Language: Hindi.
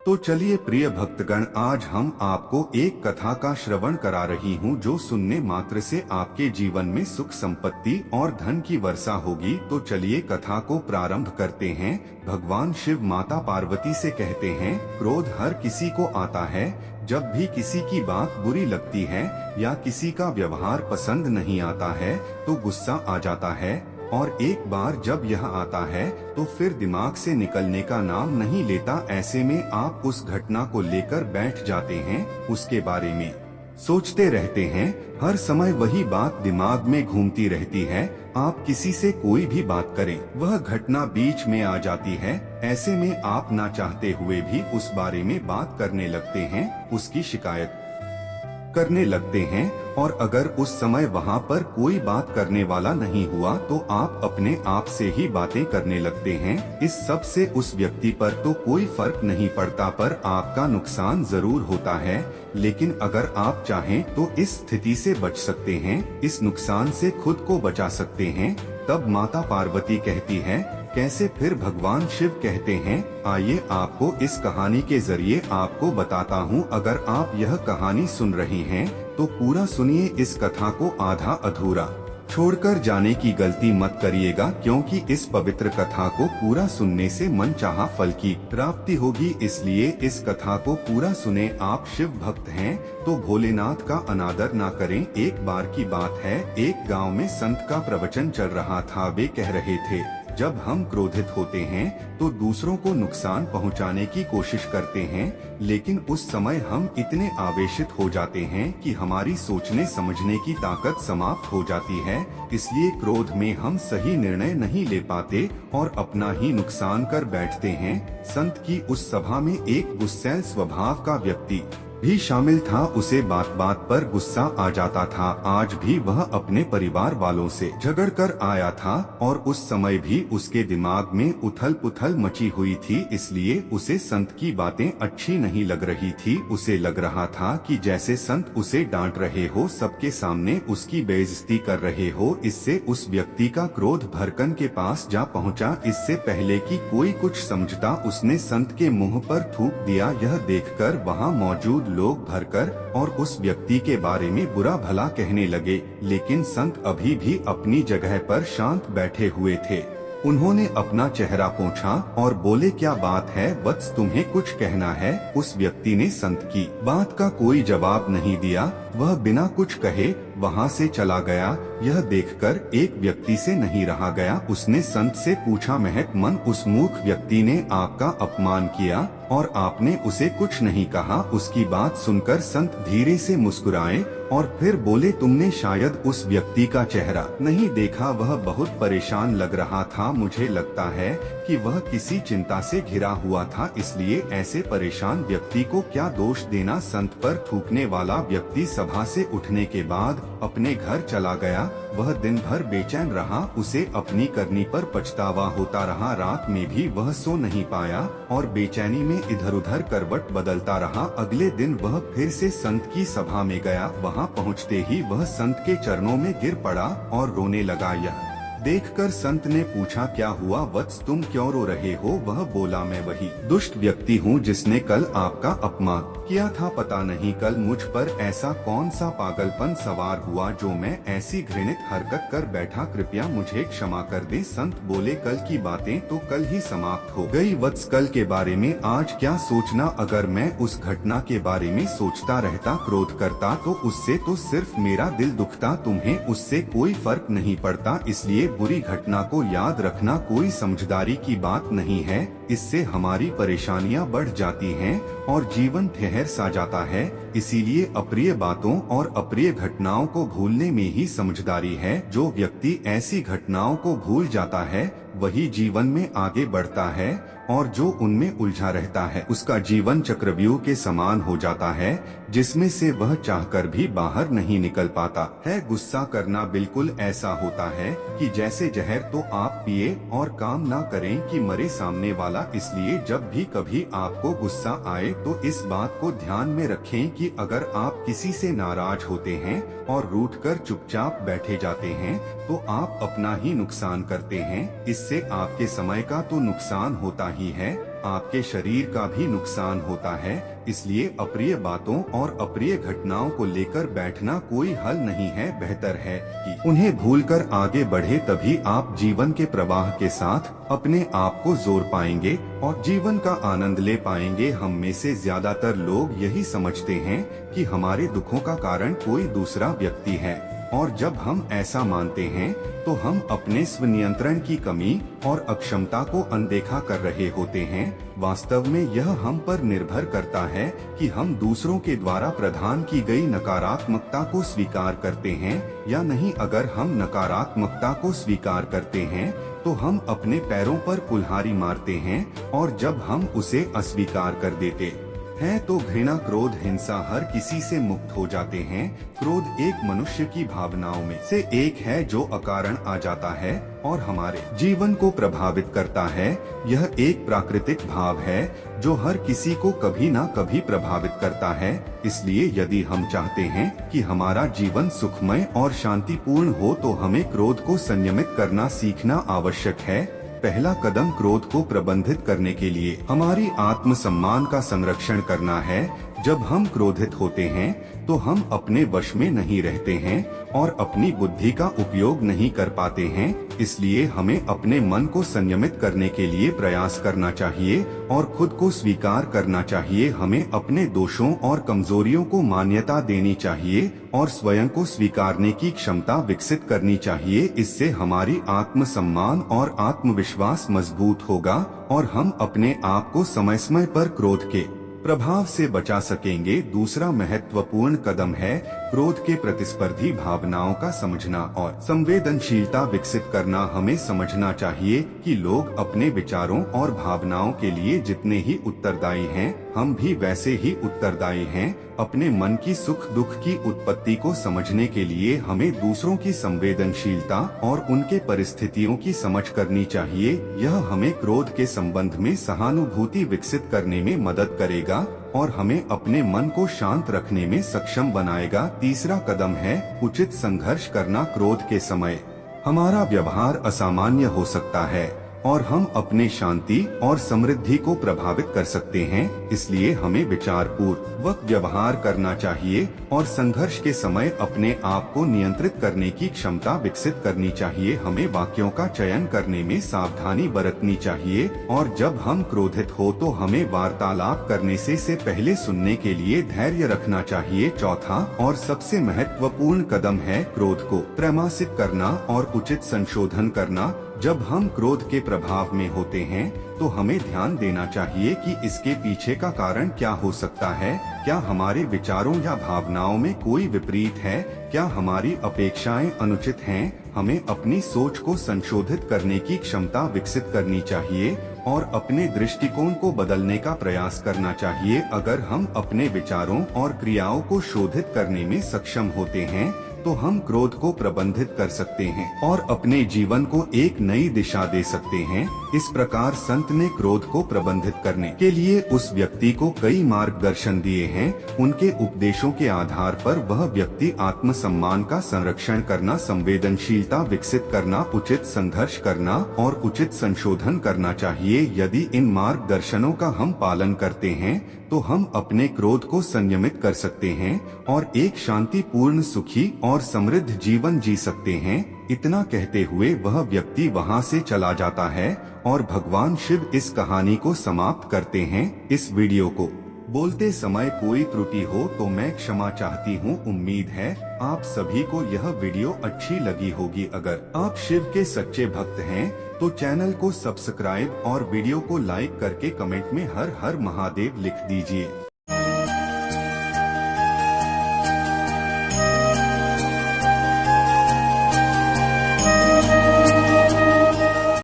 तो चलिए प्रिय भक्तगण, आज हम आपको एक कथा का श्रवण करा रही हूँ जो सुनने मात्र से आपके जीवन में सुख संपत्ति और धन की वर्षा होगी। तो चलिए कथा को प्रारंभ करते हैं। भगवान शिव माता पार्वती से कहते हैं, क्रोध हर किसी को आता है। जब भी किसी की बात बुरी लगती है या किसी का व्यवहार पसंद नहीं आता है तो गुस्सा आ जाता है, और एक बार जब यह आता है तो फिर दिमाग से निकलने का नाम नहीं लेता। ऐसे में आप उस घटना को लेकर बैठ जाते हैं, उसके बारे में सोचते रहते हैं। हर समय वही बात दिमाग में घूमती रहती है। आप किसी से कोई भी बात करें, वह घटना बीच में आ जाती है। ऐसे में आप ना चाहते हुए भी उस बारे में बात करने लगते हैं, उसकी शिकायत करने लगते हैं। और अगर उस समय वहाँ पर कोई बात करने वाला नहीं हुआ तो आप अपने आप से ही बातें करने लगते हैं। इस सब से उस व्यक्ति पर तो कोई फर्क नहीं पड़ता, पर आपका नुकसान जरूर होता है। लेकिन अगर आप चाहें तो इस स्थिति से बच सकते हैं, इस नुकसान से खुद को बचा सकते हैं। तब माता पार्वती कहती है, कैसे? फिर भगवान शिव कहते हैं, आइए आपको इस कहानी के जरिए आपको बताता हूँ। अगर आप यह कहानी सुन रहे हैं तो पूरा सुनिए, इस कथा को आधा अधूरा छोड़कर जाने की गलती मत करिएगा, क्योंकि इस पवित्र कथा को पूरा सुनने से मनचाहा फल की प्राप्ति होगी। इसलिए इस कथा को पूरा सुने। आप शिव भक्त हैं तो भोलेनाथ का अनादर ना करें। एक बार की बात है, एक गांव में संत का प्रवचन चल रहा था। वे कह रहे थे, जब हम क्रोधित होते हैं तो दूसरों को नुकसान पहुंचाने की कोशिश करते हैं, लेकिन उस समय हम इतने आवेशित हो जाते हैं कि हमारी सोचने समझने की ताकत समाप्त हो जाती है। इसलिए क्रोध में हम सही निर्णय नहीं ले पाते और अपना ही नुकसान कर बैठते हैं। संत की उस सभा में एक गुस्सैल स्वभाव का व्यक्ति भी शामिल था। उसे बात बात पर गुस्सा आ जाता था। आज भी वह अपने परिवार वालों से झगड़ कर आया था और उस समय भी उसके दिमाग में उथल पुथल मची हुई थी। इसलिए उसे संत की बातें अच्छी नहीं लग रही थी। उसे लग रहा था कि जैसे संत उसे डांट रहे हो, सबके सामने उसकी बेइज्जती कर रहे हो। इससे उस व्यक्ति का क्रोध भड़कन के पास जा पहुंचा। इससे पहले कि कोई कुछ समझता, उसने संत के मुंह पर थूक दिया। यह देखकर वहां मौजूद लोग भरकर और उस व्यक्ति के बारे में बुरा भला कहने लगे, लेकिन संत अभी भी अपनी जगह पर शांत बैठे हुए थे। उन्होंने अपना चेहरा पोंछा और बोले, क्या बात है वत्स, तुम्हें कुछ कहना है? उस व्यक्ति ने संत की बात का कोई जवाब नहीं दिया। वह बिना कुछ कहे वहां से चला गया। यह देखकर एक व्यक्ति से नहीं रहा गया। उसने संत से पूछा, महक मन, उस मूर्ख व्यक्ति ने आपका अपमान किया और आपने उसे कुछ नहीं कहा। उसकी बात सुनकर संत धीरे से मुस्कुराए और फिर बोले, तुमने शायद उस व्यक्ति का चेहरा नहीं देखा। वह बहुत परेशान लग रहा था। मुझे लगता है कि वह किसी चिंता से घिरा हुआ था, इसलिए ऐसे परेशान व्यक्ति को क्या दोष देना। संत पर थूकने वाला व्यक्ति सभा से उठने के बाद अपने घर चला गया। वह दिन भर बेचैन रहा। उसे अपनी करनी पर पछतावा होता रहा। रात में भी वह सो नहीं पाया और बेचैनी में इधर उधर करवट बदलता रहा। अगले दिन वह फिर से संत की सभा में गया। वहां पहुंचते ही वह संत के चरणों में गिर पड़ा और रोने लगा। यह देखकर संत ने पूछा, क्या हुआ वत्स, तुम क्यों रो रहे हो? वह बोला, मैं वही दुष्ट व्यक्ति हूँ जिसने कल आपका अपमान किया था। पता नहीं कल मुझ पर ऐसा कौन सा पागलपन सवार हुआ जो मैं ऐसी घृणित हरकत कर बैठा। कृपया मुझे क्षमा कर दे। संत बोले, कल की बातें तो कल ही समाप्त हो गई वत्स, कल के बारे में आज क्या सोचना। अगर मैं उस घटना के बारे में सोचता रहता, क्रोध करता, तो उससे तो सिर्फ मेरा दिल दुखता। तुम्हें उससे कोई फर्क नहीं पड़ता। इसलिए बुरी घटना को याद रखना कोई समझदारी की बात नहीं है। इससे हमारी परेशानियां बढ़ जाती हैं और जीवन ठहर सा जाता है। इसीलिए अप्रिय बातों और अप्रिय घटनाओं को भूलने में ही समझदारी है। जो व्यक्ति ऐसी घटनाओं को भूल जाता है वही जीवन में आगे बढ़ता है, और जो उनमें उलझा रहता है उसका जीवन चक्रव्यूह के समान हो जाता है, जिसमें से वह चाहकर भी बाहर नहीं निकल पाता है। गुस्सा करना बिल्कुल ऐसा होता है कि जैसे जहर तो आप पिए और काम ना करें कि मरे सामने वाला। इसलिए जब भी कभी आपको गुस्सा आए तो इस बात को ध्यान में रखें कि अगर आप किसी से नाराज होते हैं और रूठकर चुपचाप बैठे जाते हैं तो आप अपना ही नुकसान करते हैं। इससे आपके समय का तो नुकसान होता ही ही है, आपके शरीर का भी नुकसान होता है। इसलिए अप्रिय बातों और अप्रिय घटनाओं को लेकर बैठना कोई हल नहीं है। बेहतर है कि उन्हें भूलकर आगे बढ़े, तभी आप जीवन के प्रवाह के साथ अपने आप को जोड़ पाएंगे और जीवन का आनंद ले पाएंगे। हम में से ज्यादातर लोग यही समझते हैं कि हमारे दुखों का कारण कोई दूसरा व्यक्ति है, और जब हम ऐसा मानते हैं तो हम अपने स्वनियंत्रण की कमी और अक्षमता को अनदेखा कर रहे होते हैं। वास्तव में यह हम पर निर्भर करता है कि हम दूसरों के द्वारा प्रदान की गई नकारात्मकता को स्वीकार करते हैं या नहीं। अगर हम नकारात्मकता को स्वीकार करते हैं तो हम अपने पैरों पर कुल्हाड़ी मारते हैं, और जब हम उसे अस्वीकार कर देते हैं तो घृणा, क्रोध, हिंसा हर किसी से मुक्त हो जाते हैं। क्रोध एक मनुष्य की भावनाओं में से एक है जो अकारण आ जाता है और हमारे जीवन को प्रभावित करता है। यह एक प्राकृतिक भाव है जो हर किसी को कभी ना कभी प्रभावित करता है। इसलिए यदि हम चाहते हैं कि हमारा जीवन सुखमय और शांतिपूर्ण हो तो हमें क्रोध को संयमित करना सीखना आवश्यक है। पहला कदम क्रोध को प्रबंधित करने के लिए हमारी आत्मसम्मान का संरक्षण करना है। जब हम क्रोधित होते हैं तो हम अपने वश में नहीं रहते हैं और अपनी बुद्धि का उपयोग नहीं कर पाते हैं। इसलिए हमें अपने मन को संयमित करने के लिए प्रयास करना चाहिए और खुद को स्वीकार करना चाहिए। हमें अपने दोषों और कमजोरियों को मान्यता देनी चाहिए और स्वयं को स्वीकारने की क्षमता विकसित करनी चाहिए। इससे हमारी आत्मसम्मान और आत्मविश्वास मजबूत होगा और हम अपने आप को समय समय पर क्रोध के प्रभाव से बचा सकेंगे। दूसरा महत्वपूर्ण कदम है क्रोध के प्रतिस्पर्धी भावनाओं का समझना और संवेदनशीलता विकसित करना। हमें समझना चाहिए कि लोग अपने विचारों और भावनाओं के लिए जितने ही उत्तरदायी हैं, हम भी वैसे ही उत्तरदायी हैं। अपने मन की सुख दुख की उत्पत्ति को समझने के लिए हमें दूसरों की संवेदनशीलता और उनके परिस्थितियों की समझ करनी चाहिए। यह हमें क्रोध के संबंध में सहानुभूति विकसित करने में मदद करेगा और हमें अपने मन को शांत रखने में सक्षम बनाएगा। तीसरा कदम है उचित संघर्ष करना। क्रोध के समय हमारा व्यवहार असामान्य हो सकता है और हम अपने शांति और समृद्धि को प्रभावित कर सकते हैं। इसलिए हमें विचार पूर्वक व्यवहार करना चाहिए और संघर्ष के समय अपने आप को नियंत्रित करने की क्षमता विकसित करनी चाहिए। हमें वाक्यों का चयन करने में सावधानी बरतनी चाहिए और जब हम क्रोधित हो तो हमें वार्तालाप करने से पहले सुनने के लिए धैर्य रखना चाहिए। चौथा और सबसे महत्वपूर्ण कदम है क्रोध को त्रैमासिक करना और उचित संशोधन करना। जब हम क्रोध के प्रभाव में होते हैं तो हमें ध्यान देना चाहिए कि इसके पीछे का कारण क्या हो सकता है। क्या हमारे विचारों या भावनाओं में कोई विपरीत है? क्या हमारी अपेक्षाएं अनुचित हैं? हमें अपनी सोच को संशोधित करने की क्षमता विकसित करनी चाहिए और अपने दृष्टिकोण को बदलने का प्रयास करना चाहिए। अगर हम अपने विचारों और क्रियाओं को शोधित करने में सक्षम होते हैं तो हम क्रोध को प्रबंधित कर सकते हैं और अपने जीवन को एक नई दिशा दे सकते हैं। इस प्रकार संत ने क्रोध को प्रबंधित करने के लिए उस व्यक्ति को कई मार्गदर्शन दिए हैं। उनके उपदेशों के आधार पर वह व्यक्ति आत्मसम्मान का संरक्षण करना, संवेदनशीलता विकसित करना, उचित संघर्ष करना और उचित संशोधन करना चाहिए। यदि इन मार्गदर्शनों का हम पालन करते हैं तो हम अपने क्रोध को संयमित कर सकते हैं और एक शांतिपूर्ण, सुखी और समृद्ध जीवन जी सकते हैं। इतना कहते हुए वह व्यक्ति वहां से चला जाता है और भगवान शिव इस कहानी को समाप्त करते हैं। इस वीडियो को बोलते समय कोई त्रुटि हो तो मैं क्षमा चाहती हूँ। उम्मीद है आप सभी को यह वीडियो अच्छी लगी होगी। अगर आप शिव के सच्चे भक्त हैं तो चैनल को सब्सक्राइब और वीडियो को लाइक करके कमेंट में हर हर महादेव लिख दीजिए।